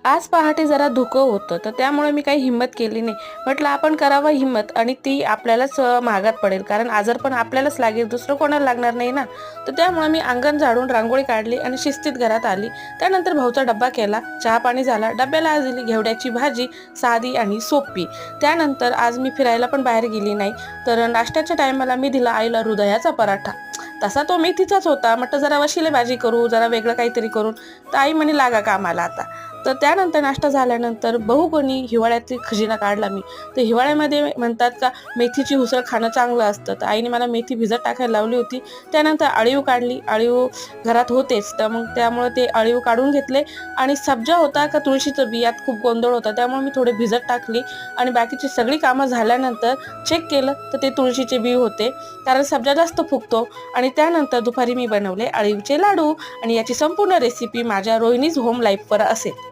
आज पहाटे जरा धुकं होतं, तर त्यामुळे मी काही हिंमत केली नाही. म्हटलं आपण करावं हिंमत आणि ती आपल्यालाच महागात पडेल, कारण आजार पण आपल्यालाच लागेल, दुसरं कोणाला लागणार नाही ना. तर त्यामुळे मी अंगण झाडून रांगोळी काढली आणि शिस्तीत घरात आली. त्यानंतर भाऊचा डब्बा केला, चहा पाणी झाला. डब्याला आज दिली घेवड्याची भाजी, साधी आणि सोपी. त्यानंतर आज मी फिरायला पण बाहेर गेली नाही. तर नाश्त्याच्या टायमाला मी दिला आईला हृदयाचा पराठा. तसा तो मेथीचाच होता. म्हटलं जरा वशिले भाजी करू, जरा वेगळं काहीतरी करून. तर आई म्हणे लागा कामाला आता. तर त्यानंतर नाश्ता झाल्यानंतर बहुगुणी हिवाळ्यातील खजिना काढला मी. तर हिवाळ्यामध्ये म्हणतात का मेथीची उसळ खाणं चांगलं असतं. तर आईने मला मेथी भिजत टाकायला लावली होती. त्यानंतर अळीव काढली. अळीव घरात होतेच, तर मग त्यामुळे ते अळीव काढून घेतले. आणि सब्जा होता का तुळशीचं बियात खूप गोंधळ होता, त्यामुळे मी थोडे भिजत टाकली. आणि बाकीची सगळी कामं झाल्यानंतर चेक केलं तर ते तुळशीचे बी होते, कारण सब्जा जास्त फुगतो. आणि त्यानंतर दुपारी मी बनवले अळीवचे लाडू. आणि याची संपूर्ण रेसिपी माझ्या रोहिणीज होम लाईफवर असेल.